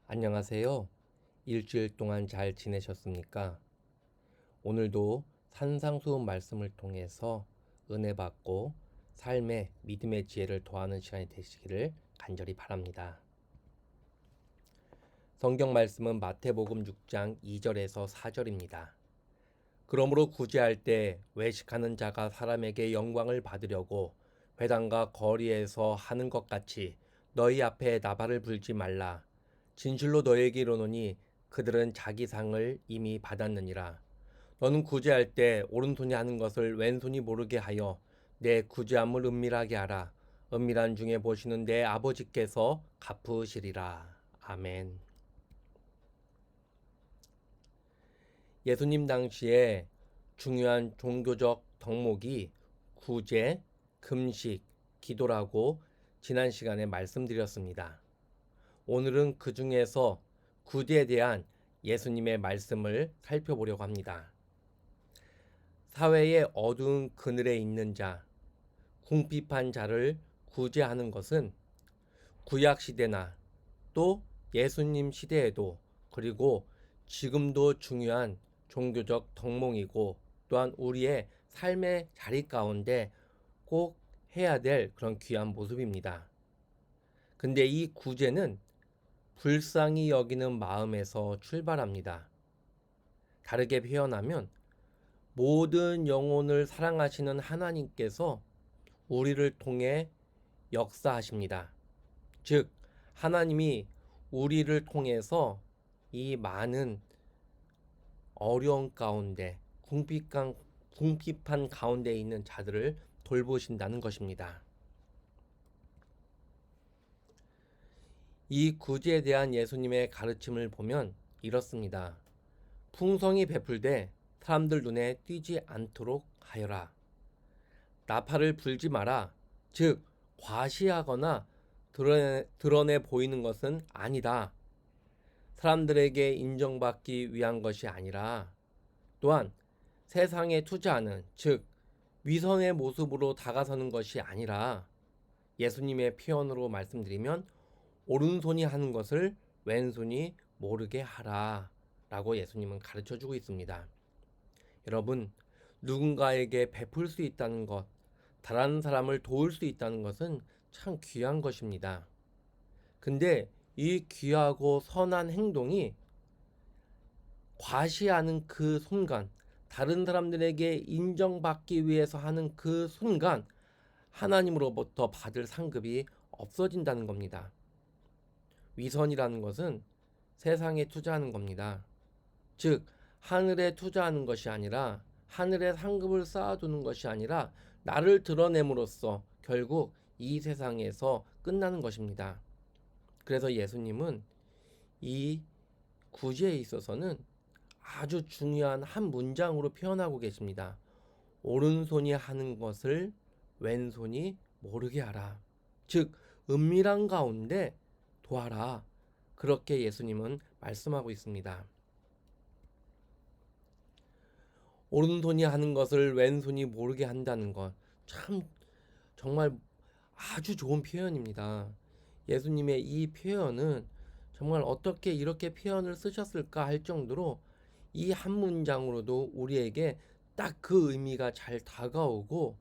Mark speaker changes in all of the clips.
Speaker 1: 안녕하세요. 일주일 동안 잘 지내셨습니까? 오늘도 산상수훈 말씀을 통해서 은혜 받고 삶의 믿음의 지혜를 더하는 시간이 되시기를 간절히 바랍니다. 성경 말씀은 마태복음 6장 2절에서 4절입니다. 그러므로 구제할 때 외식하는 자가 사람에게 영광을 받으려고 회당과 거리에서 하는 것 같이 너희 앞에 나발을 불지 말라. 진실로 너희에게 이르노니 그들은 자기 상을 이미 받았느니라. 너는 구제할 때 오른손이 하는 것을 왼손이 모르게 하여 내 구제함을 은밀하게 하라. 은밀한 중에 보시는 내 아버지께서 갚으시리라. 아멘. 예수님 당시에 중요한 종교적 덕목이 구제, 금식, 기도라고 지난 시간에 말씀드렸습니다. 오늘은 그 중에서 구제에 대한 예수님의 말씀을 살펴보려고 합니다. 사회의 어두운 그늘에 있는 자, 궁핍한 자를 구제하는 것은 구약 시대나 또 예수님 시대에도 그리고 지금도 중요한 종교적 덕목이고 또한 우리의 삶의 자리 가운데 꼭 해야 될 그런 귀한 모습입니다. 근데 이 구제는 불쌍히 여기는 마음에서 출발합니다. 다르게 표현하면 모든 영혼을 사랑하시는 하나님께서 우리를 통해 역사하십니다. 즉, 하나님이 우리를 통해서 이 많은 어려운 가운데, 궁핍한 가운데 있는 자들을 돌보신다는 것입니다. 이 구제에 대한 예수님의 가르침을 보면 이렇습니다. 풍성히 베풀되 사람들 눈에 띄지 않도록 하여라. 나팔을 불지 마라. 즉 과시하거나 드러내 보이는 것은 아니다. 사람들에게 인정받기 위한 것이 아니라 또한 세상에 투자하는 즉 위선의 모습으로 다가서는 것이 아니라 예수님의 표현으로 말씀드리면 오른손이 하는 것을 왼손이 모르게 하라 라고 예수님은 가르쳐 주고 있습니다. 여러분, 누군가에게 베풀 수 있다는 것, 다른 사람을 도울 수 있다는 것은 참 귀한 것입니다. 근데 이 귀하고 선한 행동이 과시하는 그 순간, 다른 사람들에게 인정받기 위해서 하는 그 순간, 하나님으로부터 받을 상급이 없어진다는 겁니다. 위선이라는 것은 세상에 투자하는 겁니다. 즉, 하늘에 투자하는 것이 아니라 하늘에 상급을 쌓아두는 것이 아니라 나를 드러냄으로써 결국 이 세상에서 끝나는 것입니다. 그래서 예수님은 이 구제에 있어서는 아주 중요한 한 문장으로 표현하고 계십니다. 오른손이 하는 것을 왼손이 모르게 하라. 즉, 은밀한 가운데 도와라. 그렇게 예수님은 말씀하고 있습니다. 오른손이 하는 것을 왼손이 모르게 한다는 것. 참, 정말 아주 좋은 표현입니다. 예수님의 이 표현은 정말 어떻게 이렇게 표현을 쓰셨을까 할 정도로 이 한 문장으로도 우리에게 딱 그 의미가 잘 다가오고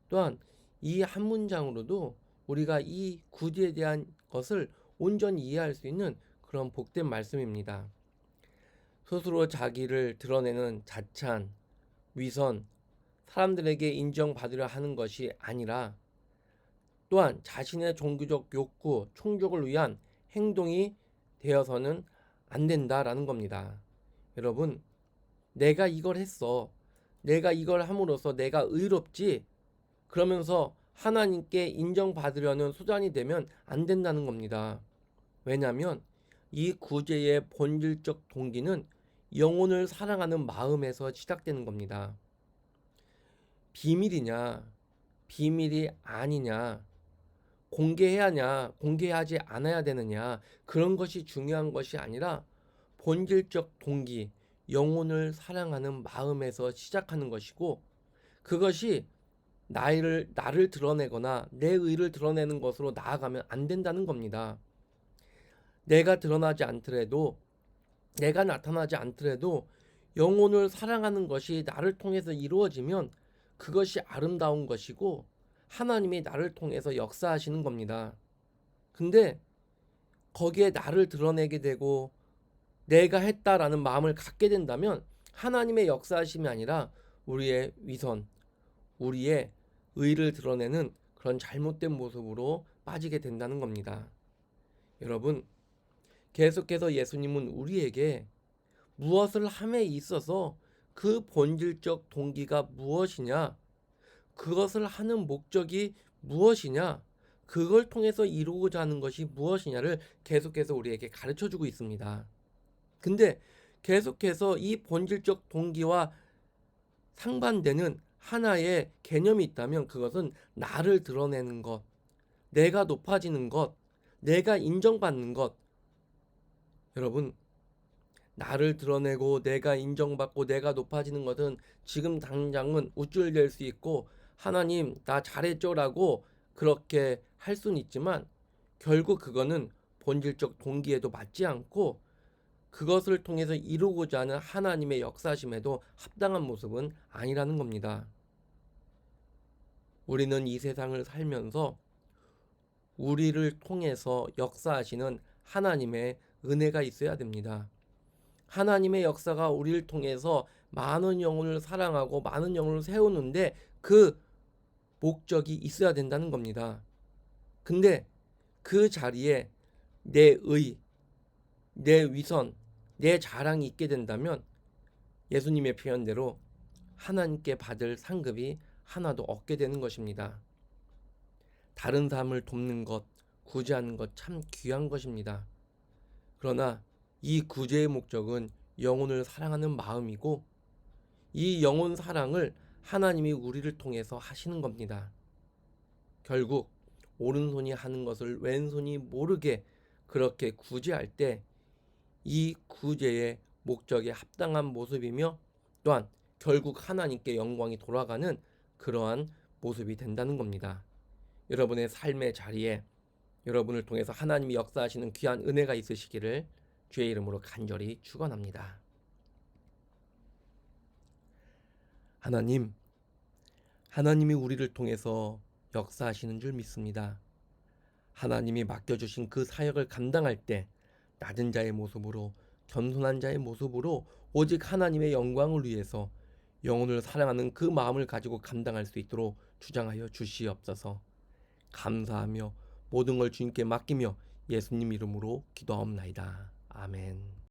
Speaker 1: 또한 이 한 문장으로도 우리가 이 구제에 대한 것을 온전히 이해할 수 있는 그런 복된 말씀입니다. 스스로 자기를 드러내는 자찬, 위선, 사람들에게 인정받으려 하는 것이 아니라 또한 자신의 종교적 욕구, 충족을 위한 행동이 되어서는 안 된다라는 겁니다. 여러분, 내가 이걸 했어. 내가 이걸 함으로써 내가 의롭지. 그러면서 하나님께 인정받으려는 수단이 되면 안 된다는 겁니다. 왜냐하면 이 구제의 본질적 동기는 영혼을 사랑하는 마음에서 시작되는 겁니다. 비밀이냐, 비밀이 아니냐, 공개해야 하냐, 공개하지 않아야 되느냐, 그런 것이 중요한 것이 아니라 본질적 동기, 영혼을 사랑하는 마음에서 시작하는 것이고, 그것이 나를 드러내거나 내 의를 드러내는 것으로 나아가면 안 된다는 겁니다. 내가 드러나지 않더라도, 내가 나타나지 않더라도 영혼을 사랑하는 것이 나를 통해서 이루어지면 그것이 아름다운 것이고 하나님이 나를 통해서 역사하시는 겁니다. 근데 거기에 나를 드러내게 되고 내가 했다라는 마음을 갖게 된다면 하나님의 역사하심이 아니라 우리의 위선, 우리의 의를 드러내는 그런 잘못된 모습으로 빠지게 된다는 겁니다. 여러분, 계속해서 예수님은 우리에게 무엇을 함에 있어서 그 본질적 동기가 무엇이냐, 그것을 하는 목적이 무엇이냐, 그걸 통해서 이루고자 하는 것이 무엇이냐를 계속해서 우리에게 가르쳐 주고 있습니다. 근데 계속해서 이 본질적 동기와 상반되는 하나의 개념이 있다면 그것은 나를 드러내는 것, 내가 높아지는 것, 내가 인정받는 것. 여러분, 나를 드러내고 내가 인정받고 내가 높아지는 것은 지금 당장은 우쭐댈 수 있고 하나님 나 잘했죠라고 그렇게 할 수는 있지만 결국 그거는 본질적 동기에도 맞지 않고 그것을 통해서 이루고자 하는 하나님의 역사심에도 합당한 모습은 아니라는 겁니다. 우리는 이 세상을 살면서 우리를 통해서 역사하시는 하나님의 은혜가 있어야 됩니다. 하나님의 역사가 우리를 통해서 많은 영혼을 사랑하고 많은 영혼을 세우는데 그 목적이 있어야 된다는 겁니다. 근데 그 자리에 내 의, 내 위선, 내 자랑이 있게 된다면 예수님의 표현대로 하나님께 받을 상급이 하나도 없게 되는 것입니다. 다른 사람을 돕는 것, 구제하는 것 참 귀한 것입니다. 그러나 이 구제의 목적은 영혼을 사랑하는 마음이고 이 영혼 사랑을 하나님이 우리를 통해서 하시는 겁니다. 결국 오른손이 하는 것을 왼손이 모르게 그렇게 구제할 때 이 구제의 목적에 합당한 모습이며 또한 결국 하나님께 영광이 돌아가는 그러한 모습이 된다는 겁니다. 여러분의 삶의 자리에 여러분을 통해서 하나님이 역사하시는 귀한 은혜가 있으시기를 주의 이름으로 간절히 축원합니다. 하나님, 하나님이 우리를 통해서 역사하시는 줄 믿습니다. 하나님이 맡겨주신 그 사역을 감당할 때 낮은 자의 모습으로 겸손한 자의 모습으로 오직 하나님의 영광을 위해서 영혼을 사랑하는 그 마음을 가지고 감당할 수 있도록 주장하여 주시옵소서. 감사하며 모든 걸 주님께 맡기며 예수님 이름으로 기도하옵나이다. 아멘.